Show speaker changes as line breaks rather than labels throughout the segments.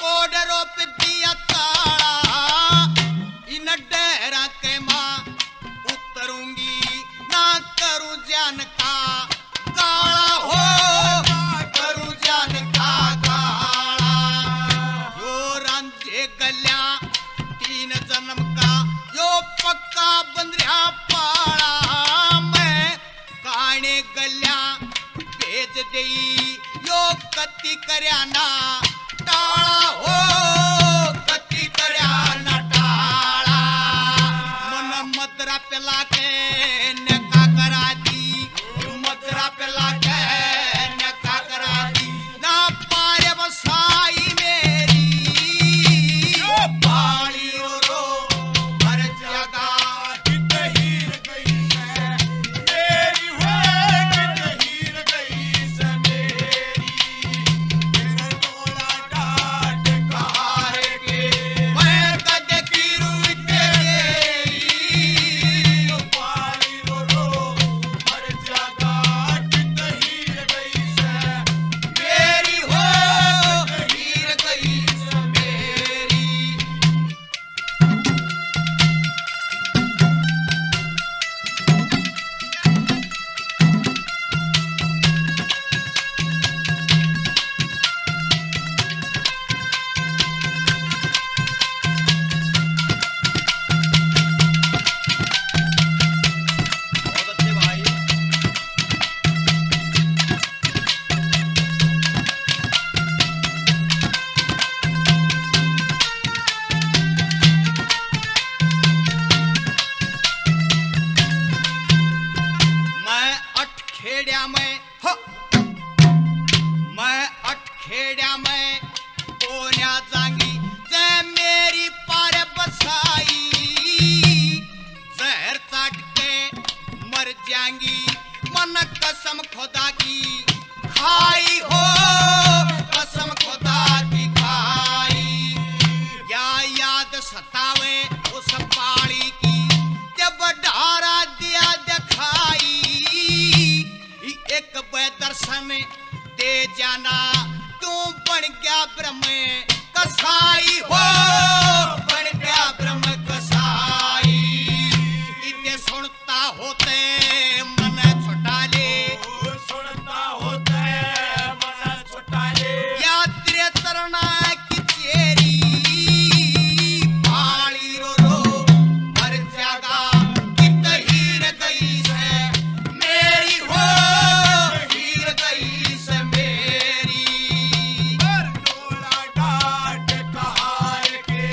कोडरो पे दिया ताड़ा इन डेरा के माँ उतरूंगी ना करूं जान का काला हो करूं जान का काला यो रंजे गल्या 3 जन्म का यो पक्का बंदरिया पाड़ा मैं काने गल्या भेज देई यो कत्ती करया ना टाळा हो कत्ती करया ना टाळा मन मदरा पेला के नका करा दी मदरा पेला के नका करा दी ना पारे बसाई मेरी पाली रो हर जगह कित हीर गई से मेरी हो कित हीर गई से मेरी तेरे तोला डाट कहारे के मैं कद की रूई तेरी पाली रो हर जगह कित हीर गई से मेरी हो कित हीर गई से मेरी बहुत अच्छे भाई मैं अठखेड़िया में हो मैं अठखेड़िया में ओन्या जांगी जय मेरी पार बसाई जहर चाट के मर जाएंगी मन कसम खुदा की खाई हो कसम खुदा की खाई या याद सतावे उस पाड़ी की जब डारा दिया दिखाई एक दर्शन दे जाना तू बन गया ब्रह्म कसाई हो बन गया ब्रह्म कसाई इतने सुनता होते मन छोटा ले सुनता होते मन छोटा ले या तेरे तरना की चेरी पाली रो मर जागा कित हीर गई से मेरी हो हीर गई से मेरी टोला डाट कहार के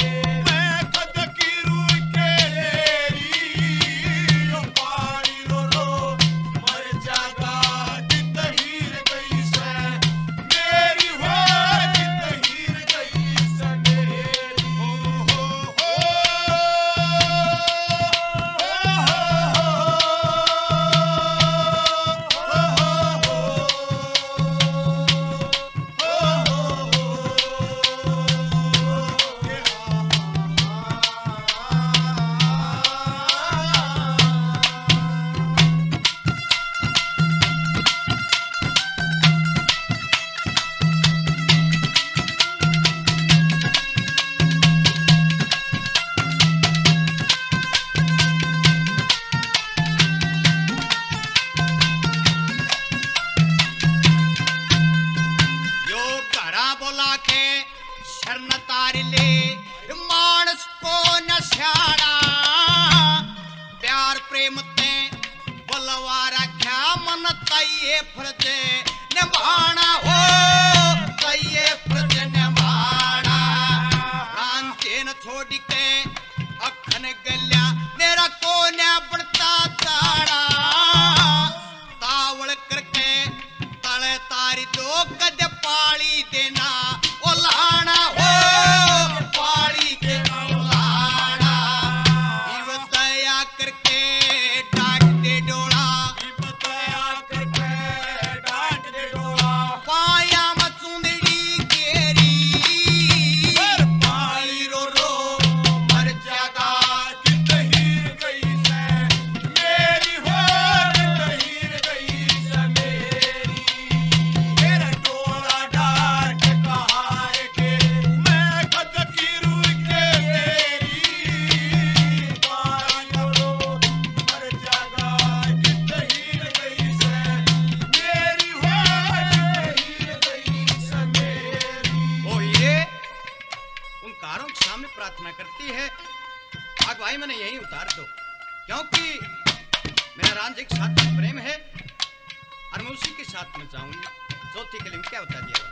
मैं कद की रूई के तेरी पाली रो मर जागा कित हीर गई से मेरी हो कित हीर गई से मेरी यो घरा बोला के शरण तार ले मानस को नशाड़ा प्यार प्रेम ते बलवा रख्या मन तये फर्ज निभाना हो तये फर्ज निभाना रांचेन छोड़ के अखन गल्या मेरा कोन्या बनता ताड़ा तावड़ करके तले तारी दो कद पाली देना ओ लाना हो पाली के लाना इव दया करके डांट दे डोला इव दया करके डांट दे डोला पाया मचुंदड़ी केरी पाली रो रो पुकारों के सामने प्रार्थना करती है, आग भाई मैंने यही उतार दो, क्योंकि मेरा राम जी के साथ में प्रेम है और मैं उसी के साथ में जाऊंगी। चौथी कली में क्या बता दिया?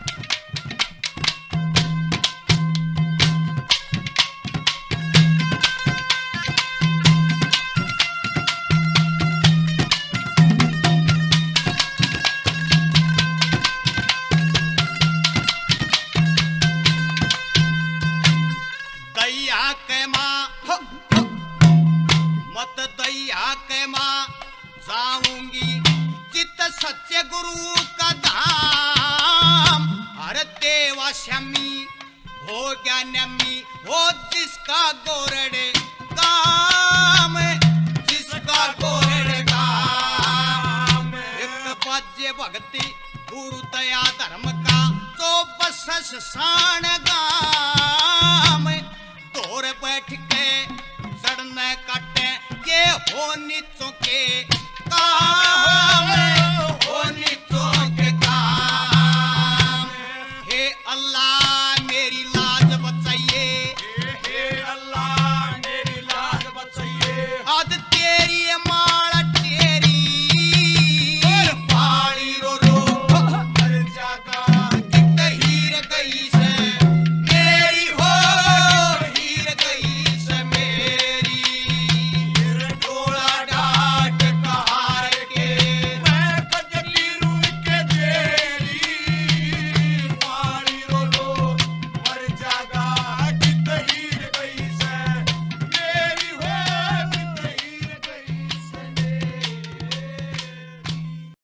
जाऊंगी चित्त सच्चे गुरु का धाम, हर देवा श्यामी हो ज्ञानमी हो जिसका गोरड़े काम, जिसका गोरड़े काम। एक बाज्य भक्ति गुरु दया धर्म का तो बस शान